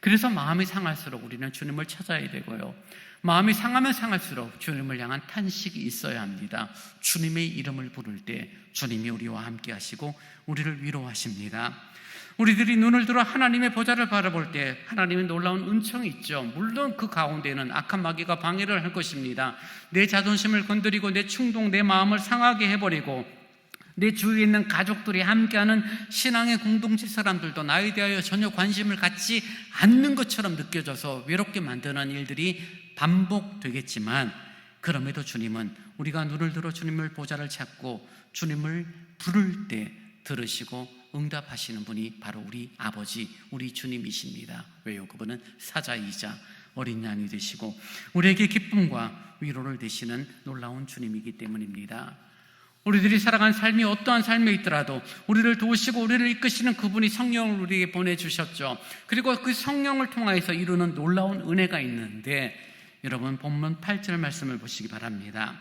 그래서 마음이 상할수록 우리는 주님을 찾아야 되고요, 마음이 상하면 상할수록 주님을 향한 탄식이 있어야 합니다. 주님의 이름을 부를 때 주님이 우리와 함께 하시고 우리를 위로하십니다. 우리들이 눈을 들어 하나님의 보좌를 바라볼 때 하나님의 놀라운 은총이 있죠. 물론 그 가운데는 악한 마귀가 방해를 할 것입니다. 내 자존심을 건드리고 내 충동, 내 마음을 상하게 해버리고 내 주위에 있는 가족들이 함께하는 신앙의 공동체 사람들도 나에 대하여 전혀 관심을 갖지 않는 것처럼 느껴져서 외롭게 만드는 일들이 반복되겠지만, 그럼에도 주님은 우리가 눈을 들어 주님을 보좌를 찾고 주님을 부를 때 들으시고 응답하시는 분이 바로 우리 아버지, 우리 주님이십니다. 왜요? 그분은 사자이자 어린 양이 되시고 우리에게 기쁨과 위로를 되시는 놀라운 주님이기 때문입니다. 우리들이 살아간 삶이 어떠한 삶에 있더라도 우리를 도우시고 우리를 이끄시는 그분이 성령을 우리에게 보내주셨죠. 그리고 그 성령을 통하여서 이루는 놀라운 은혜가 있는데, 여러분 본문 8절 말씀을 보시기 바랍니다.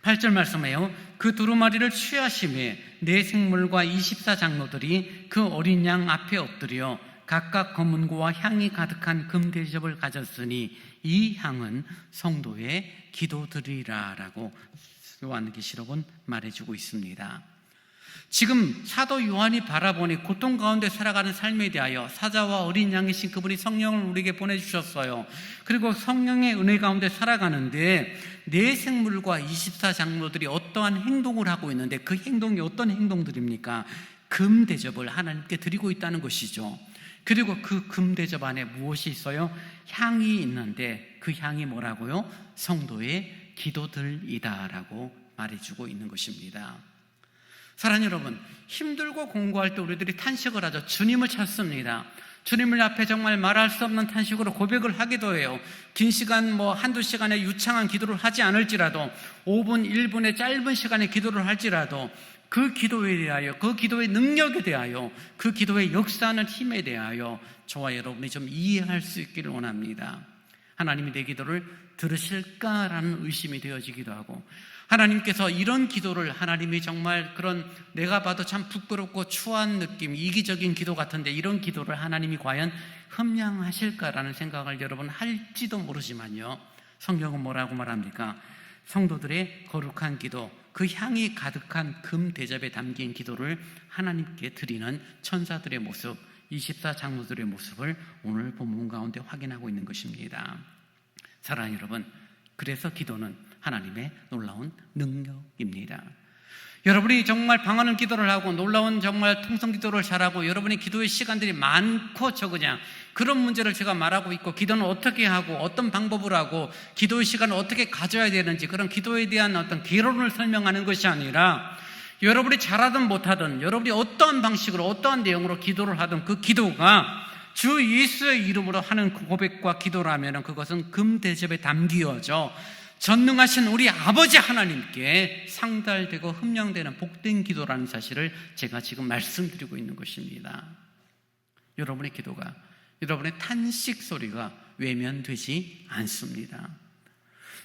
8절 말씀에요, 그 두루마리를 취하심에 네 생물과 24장로들이 그 어린 양 앞에 엎드려 각각 검은고와 향이 가득한 금대접을 가졌으니 이 향은 성도의 기도드리라 라고 요한계시록은 말해주고 있습니다. 지금 사도 요한이 바라보니 고통 가운데 살아가는 삶에 대하여 사자와 어린 양이신 그분이 성령을 우리에게 보내주셨어요. 그리고 성령의 은혜 가운데 살아가는데 네 생물과 24장로들이 어떠한 행동을 하고 있는데, 그 행동이 어떤 행동들입니까? 금대접을 하나님께 드리고 있다는 것이죠. 그리고 그 금대접 안에 무엇이 있어요? 향이 있는데 그 향이 뭐라고요? 성도의 기도들이다 라고 말해주고 있는 것입니다. 사랑하는 여러분, 힘들고 공고할 때 우리들이 탄식을 하죠. 주님을 찾습니다. 주님을 앞에 정말 말할 수 없는 탄식으로 고백을 하기도 해요. 긴 시간, 한두 시간의 유창한 기도를 하지 않을지라도 5분, 1분의 짧은 시간의 기도를 할지라도 그 기도에 대하여, 그 기도의 능력에 대하여, 그 기도의 역사하는 힘에 대하여 저와 여러분이 좀 이해할 수 있기를 원합니다. 하나님이 내 기도를 들으실까라는 의심이 되어지기도 하고, 하나님께서 이런 기도를, 하나님이 정말 그런 내가 봐도 참 부끄럽고 추한 느낌, 이기적인 기도 같은데 이런 기도를 하나님이 과연 흠양하실까라는 생각을 여러분 할지도 모르지만요, 성경은 뭐라고 말합니까? 성도들의 거룩한 기도, 그 향이 가득한 금 대접에 담긴 기도를 하나님께 드리는 천사들의 모습, 24장로들의 모습을 오늘 본문 가운데 확인하고 있는 것입니다. 사랑하는 여러분, 그래서 기도는 하나님의 놀라운 능력입니다. 여러분이 정말 방언을 기도를 하고 놀라운 정말 통성 기도를 잘하고 여러분의 기도의 시간들이 많고 적으냐, 그런 문제를 제가 말하고 있고, 기도는 어떻게 하고 어떤 방법으로 하고 기도의 시간을 어떻게 가져야 되는지, 그런 기도에 대한 어떤 개론을 설명하는 것이 아니라, 여러분이 잘하든 못하든 여러분이 어떠한 방식으로 어떠한 내용으로 기도를 하든 그 기도가 주 예수의 이름으로 하는 고백과 기도라면 그것은 금대접에 담기어져 전능하신 우리 아버지 하나님께 상달되고 흠양되는 복된 기도라는 사실을 제가 지금 말씀드리고 있는 것입니다. 여러분의 기도가, 여러분의 탄식 소리가 외면되지 않습니다.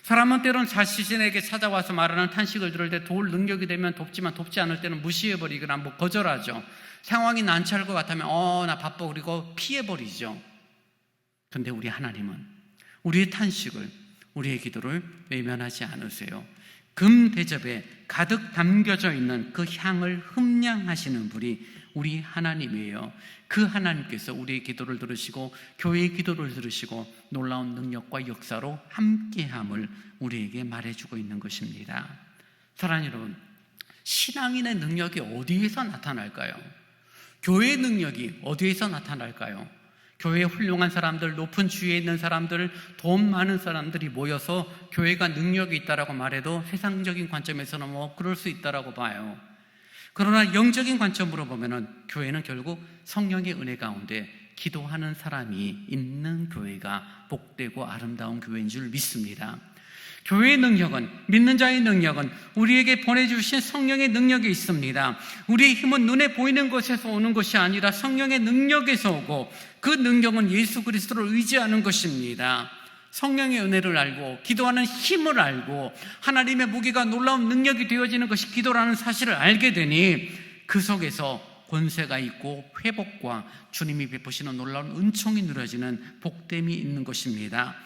사람은 때론 자신에게 찾아와서 말하는 탄식을 들을 때 도울 능력이 되면 돕지만 돕지 않을 때는 무시해버리거나 거절하죠. 상황이 난처할 것 같으면 나 바빠, 그리고 피해버리죠. 그런데 우리 하나님은 우리의 탄식을, 우리의 기도를 외면하지 않으세요. 금 대접에 가득 담겨져 있는 그 향을 흠양하시는 분이 우리 하나님이에요. 그 하나님께서 우리의 기도를 들으시고 교회의 기도를 들으시고 놀라운 능력과 역사로 함께함을 우리에게 말해주고 있는 것입니다. 사랑하는 여러분, 신앙인의 능력이 어디에서 나타날까요? 교회의 능력이 어디에서 나타날까요? 교회에 훌륭한 사람들, 높은 지위에 있는 사람들, 돈 많은 사람들이 모여서 교회가 능력이 있다라고 말해도 세상적인 관점에서는 그럴 수 있다라고 봐요. 그러나 영적인 관점으로 보면은 교회는 결국 성령의 은혜 가운데 기도하는 사람이 있는 교회가 복되고 아름다운 교회인 줄 믿습니다. 교회의 능력은, 믿는 자의 능력은 우리에게 보내주신 성령의 능력이 있습니다. 우리의 힘은 눈에 보이는 것에서 오는 것이 아니라 성령의 능력에서 오고, 그 능력은 예수 그리스도를 의지하는 것입니다. 성령의 은혜를 알고 기도하는 힘을 알고 하나님의 무기가 놀라운 능력이 되어지는 것이 기도라는 사실을 알게 되니 그 속에서 권세가 있고 회복과 주님이 베푸시는 놀라운 은총이 누려지는 복됨이 있는 것입니다.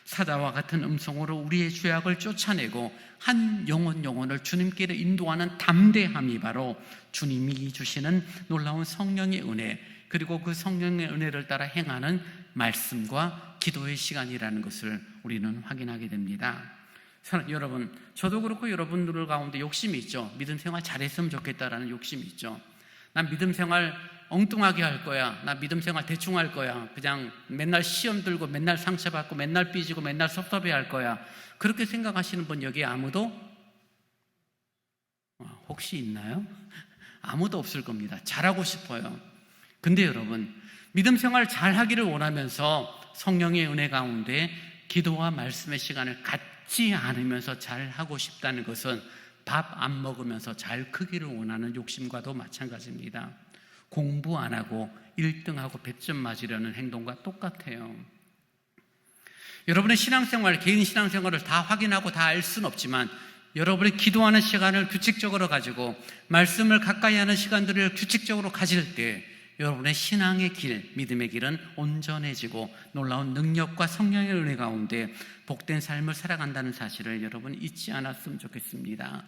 사자와 같은 음성으로 우리의 죄악을 쫓아내고 한 영혼을 주님께로 인도하는 담대함이 바로 주님이 주시는 놀라운 성령의 은혜, 그리고 그 성령의 은혜를 따라 행하는 말씀과 기도의 시간이라는 것을 우리는 확인하게 됩니다. 여러분, 저도 그렇고 여러분들 가운데 욕심이 있죠. 믿음 생활 잘했으면 좋겠다라는 욕심이 있죠. 난 믿음 생활 엉뚱하게 할 거야. 나 믿음 생활 대충 할 거야. 그냥 맨날 시험 들고 맨날 상처받고 맨날 삐지고 맨날 섭섭해 할 거야. 그렇게 생각하시는 분 여기 아무도 혹시 있나요? 아무도 없을 겁니다. 잘하고 싶어요. 근데 여러분, 믿음 생활 잘하기를 원하면서 성령의 은혜 가운데 기도와 말씀의 시간을 갖지 않으면서 잘하고 싶다는 것은 밥 안 먹으면서 잘 크기를 원하는 욕심과도 마찬가지입니다. 공부 안 하고 1등하고 100점 맞으려는 행동과 똑같아요. 여러분의 신앙생활, 개인 신앙생활을 다 확인하고 다 알 수는 없지만 여러분이 기도하는 시간을 규칙적으로 가지고 말씀을 가까이 하는 시간들을 규칙적으로 가질 때 여러분의 신앙의 길, 믿음의 길은 온전해지고 놀라운 능력과 성령의 은혜 가운데 복된 삶을 살아간다는 사실을 여러분 잊지 않았으면 좋겠습니다.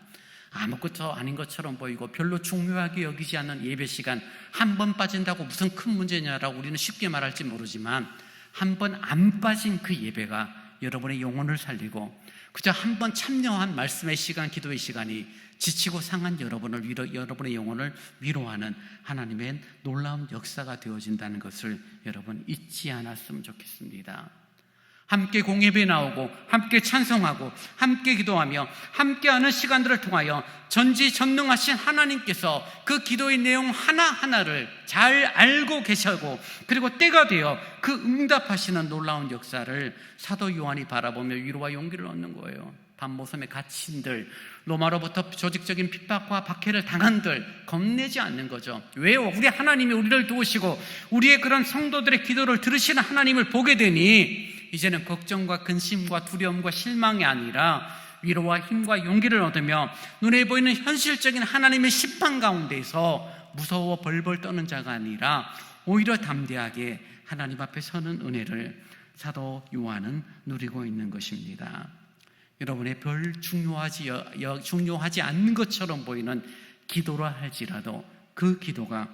아무것도 아닌 것처럼 보이고 별로 중요하게 여기지 않는 예배 시간, 한 번 빠진다고 무슨 큰 문제냐라고 우리는 쉽게 말할지 모르지만 한 번 안 빠진 그 예배가 여러분의 영혼을 살리고 그저 한 번 참여한 말씀의 시간, 기도의 시간이 지치고 상한 여러분의 영혼을 위로하는 하나님의 놀라운 역사가 되어진다는 것을 여러분 잊지 않았으면 좋겠습니다. 함께 공예배 나오고 함께 찬송하고 함께 기도하며 함께하는 시간들을 통하여 전지전능하신 하나님께서 그 기도의 내용 하나하나를 잘 알고 계시고 그리고 때가 되어 그 응답하시는 놀라운 역사를 사도 요한이 바라보며 위로와 용기를 얻는 거예요. 밤모섬에 갇힌들, 로마로부터 조직적인 핍박과 박해를 당한들 겁내지 않는 거죠. 왜요? 우리 하나님이 우리를 도우시고 우리의 그런 성도들의 기도를 들으시는 하나님을 보게 되니 이제는 걱정과 근심과 두려움과 실망이 아니라 위로와 힘과 용기를 얻으며 눈에 보이는 현실적인 하나님의 심판 가운데서 무서워 벌벌 떠는 자가 아니라 오히려 담대하게 하나님 앞에 서는 은혜를 사도 요한은 누리고 있는 것입니다. 여러분의 별 중요하지 않는 것처럼 보이는 기도라 할지라도 그 기도가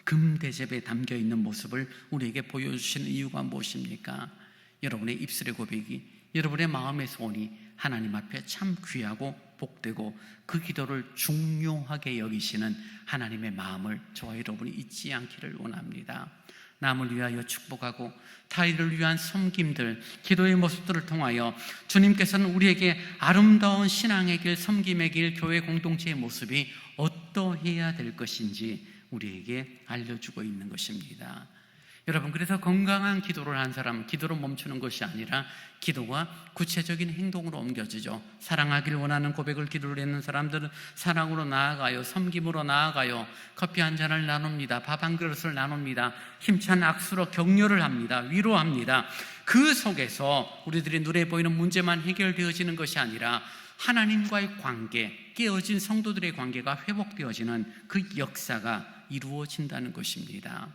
금대접에 담겨 있는 모습을 우리에게 보여주시는 이유가 무엇입니까? 여러분의 입술의 고백이, 여러분의 마음의 소원이 하나님 앞에 참 귀하고 복되고 그 기도를 중요하게 여기시는 하나님의 마음을 저와 여러분이 잊지 않기를 원합니다. 남을 위하여 축복하고 타인을 위한 섬김들, 기도의 모습들을 통하여 주님께서는 우리에게 아름다운 신앙의 길, 섬김의 길, 교회 공동체의 모습이 어떠해야 될 것인지 우리에게 알려주고 있는 것입니다. 여러분, 그래서 건강한 기도를 한 사람은 기도로 멈추는 것이 아니라 기도가 구체적인 행동으로 옮겨지죠. 사랑하기를 원하는 고백을 기도를 했는 사람들은 사랑으로 나아가요, 섬김으로 나아가요, 커피 한 잔을 나눕니다, 밥 한 그릇을 나눕니다, 힘찬 악수로 격려를 합니다, 위로합니다. 그 속에서 우리들이 눈에 보이는 문제만 해결되어지는 것이 아니라 하나님과의 관계, 깨어진 성도들의 관계가 회복되어지는 그 역사가 이루어진다는 것입니다.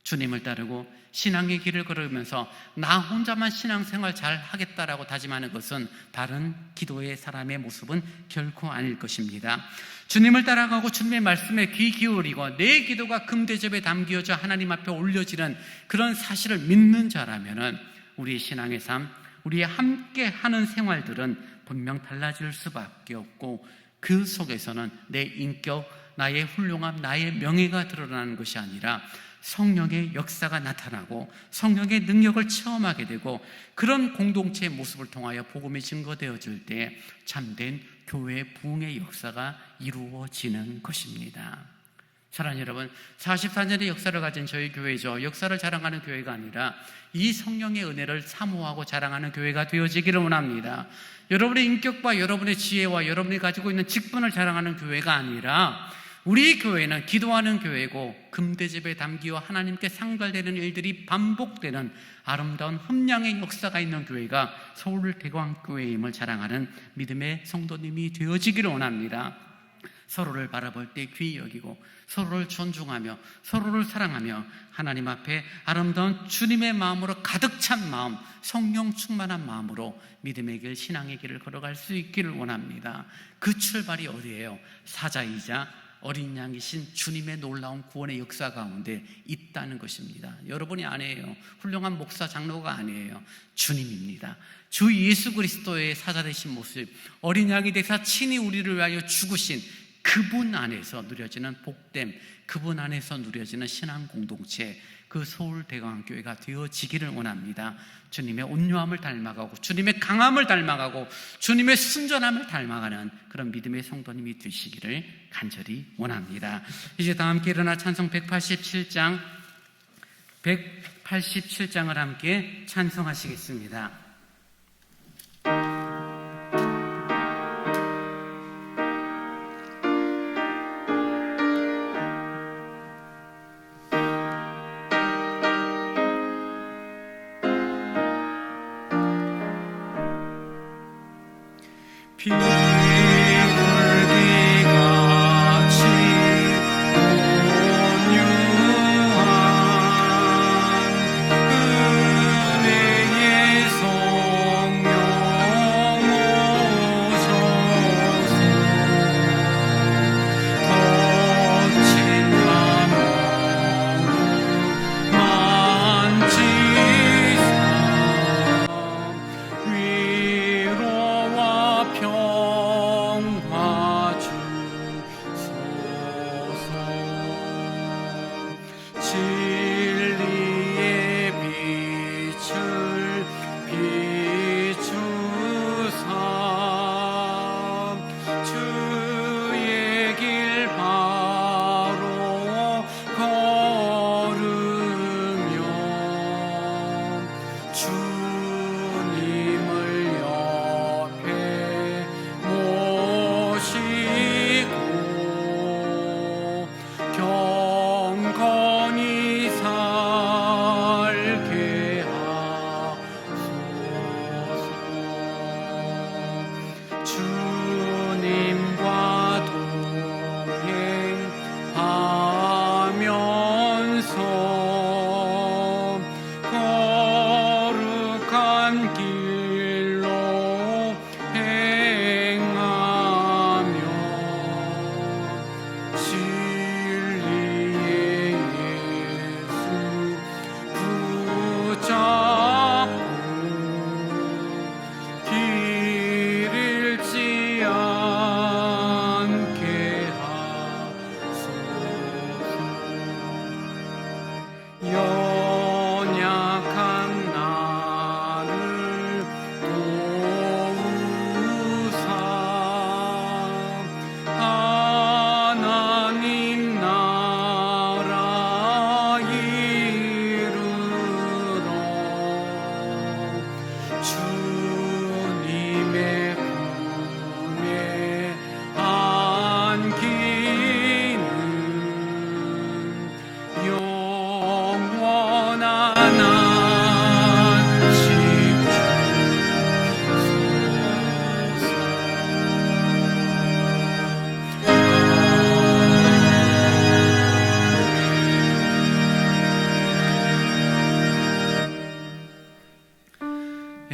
주님을 따르고 신앙의 길을 걸으면서 나 혼자만 신앙생활 잘 하겠다라고 다짐하는 것은 바른 기도의 사람의 모습은 결코 아닐 것입니다. 주님을 따라가고 주님의 말씀에 귀 기울이고 내 기도가 금대접에 담겨져 하나님 앞에 올려지는 그런 사실을 믿는 자라면은 우리의 신앙의 삶, 우리의 함께하는 생활들은 분명 달라질 수밖에 없고 그 속에서는 내 인격, 나의 훌륭함, 나의 명예가 드러나는 것이 아니라 성령의 역사가 나타나고 성령의 능력을 체험하게 되고 그런 공동체의 모습을 통하여 복음이 증거되어질 때 참된 교회 부흥의 역사가 이루어지는 것입니다. 사랑하는 여러분, 44년의 역사를 가진 저희 교회죠. 역사를 자랑하는 교회가 아니라 이 성령의 은혜를 사모하고 자랑하는 교회가 되어지기를 원합니다. 여러분의 인격과 여러분의 지혜와 여러분이 가지고 있는 직분을 자랑하는 교회가 아니라 우리 교회는 기도하는 교회고 금대접에 담기어 하나님께 상달되는 일들이 반복되는 아름다운 흠량의 역사가 있는 교회가 서울대광교회임을 자랑하는 믿음의 성도님이 되어지기를 원합니다. 서로를 바라볼 때 귀히 여기고 서로를 존중하며 서로를 사랑하며 하나님 앞에 아름다운 주님의 마음으로 가득 찬 마음, 성령 충만한 마음으로 믿음의 길, 신앙의 길을 걸어갈 수 있기를 원합니다. 그 출발이 어디예요? 사자이자 어린 양이신 주님의 놀라운 구원의 역사 가운데 있다는 것입니다. 여러분이 아니에요. 훌륭한 목사, 장로가 아니에요. 주님입니다. 주 예수 그리스도의 사자 되신 모습, 어린 양이 되사 친히 우리를 위하여 죽으신 그분 안에서 누려지는 복됨, 그분 안에서 누려지는 신앙 공동체, 그 서울대광교회가 되어지기를 원합니다. 주님의 온유함을 닮아가고 주님의 강함을 닮아가고 주님의 순전함을 닮아가는 그런 믿음의 성도님이 되시기를 간절히 원합니다. 이제 다 함께 일어나 찬송 187장을 함께 찬송하시겠습니다.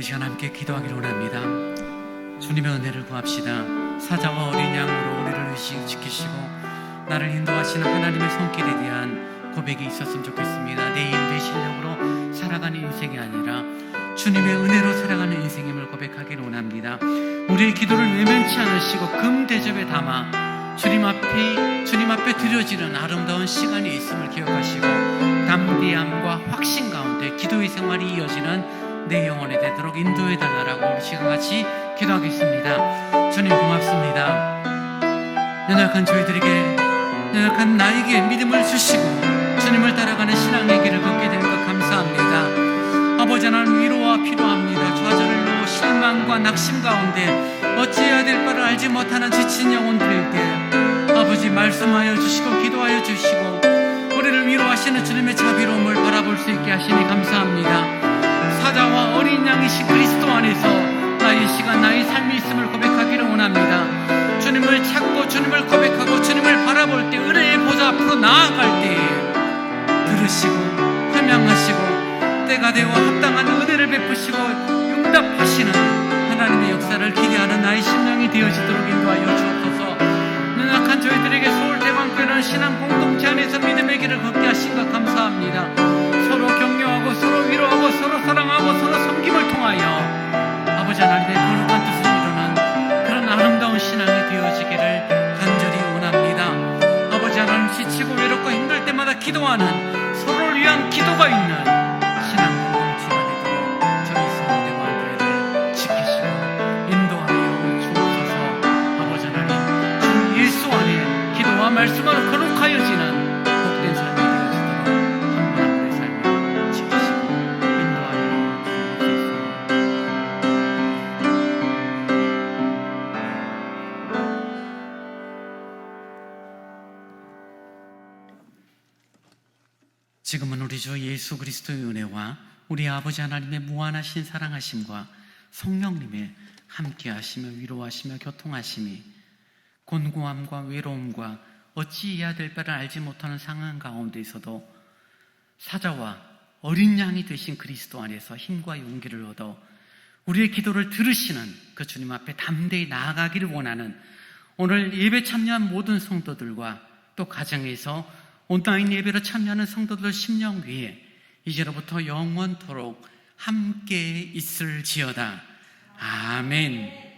이 시간 함께 기도하기를 원합니다. 주님의 은혜를 구합시다. 사자와 어린 양으로 우리를 지키시고 나를 인도하시는 하나님의 손길에 대한 고백이 있었으면 좋겠습니다. 내 일의 실력으로 살아가는 인생이 아니라 주님의 은혜로 살아가는 인생임을 고백하기를 원합니다. 우리의 기도를 외면치 않으시고 금 대접에 담아 주님 앞에 드려지는 아름다운 시간이 있음을 기억하시고 담대함과 확신 가운데 기도의 생활이 이어지는 내 영혼에 되도록 인도해 달라고 우리 시간 같이 기도하겠습니다. 주님 고맙습니다. 연약한 저희들에게, 연약한 나에게 믿음을 주시고 주님을 따라가는 신앙의 길을 걷게 된 것 감사합니다. 아버지 하나님, 위로가 필요합니다. 좌절로 실망과 낙심 가운데 어찌해야 될 바를 알지 못하는 지친 영혼들에게 아버지 말씀하여 주시고 기도하여 주시고 우리를 위로하시는 주님의 자비로움을 바라볼 수 있게 하시니 감사합니다. 사자와 어린 양이신 그리스도 안에서 나의 시간, 나의 삶이 있음을 고백하기를 원합니다. 주님을 찾고 주님을 고백하고 때가 되어 합당한 은혜를 베푸시고 응답하시는 하나님의 역사를 기대하는 나의 심령이 되어지도록 인도하여 주옵소서. 연약한 저희들에게 서울대방교회는 신앙 공동체 안에서 믿음의 길을 걷게 하신 것 감사합니다. 서로 격려하고 서로 위로하고 서로 사랑하고 서로 섬김을 통하여 아버지 하나님의 거룩한 뜻을 이루는 그런 아름다운 신앙이 되어지기를 간절히 원합니다. 아버지 하나님, 지치고 외롭고 힘들 때마다 기도하는 서로를 위한 기도가 있는 신앙 공동체가 되도록 저희 서울대방교회를 지키시고 인도하여 주옵소서. 아버지 하나님, 주 예수 안에 기도와 말씀으로 거룩하여지는 복된 삶이 되어지도록 한 분 한 분의 삶을 지키시고 인도하여 주옵소서. 지금은 우리 주 예수 그리스도의 은혜와 우리 아버지 하나님의 무한하신 사랑하심과 성령님의 함께하시며 위로하시며 교통하심이 곤고함과 외로움과 어찌해야 될 바를 알지 못하는 상황 가운데서도 사자와 어린 양이 되신 그리스도 안에서 힘과 용기를 얻어 우리의 기도를 들으시는 그 주님 앞에 담대히 나아가기를 원하는 오늘 예배 참여한 모든 성도들과 또 가정에서 온라인 예배로 참여하는 성도들 심령 위에 이제로부터 영원토록 함께 있을지어다. 아멘.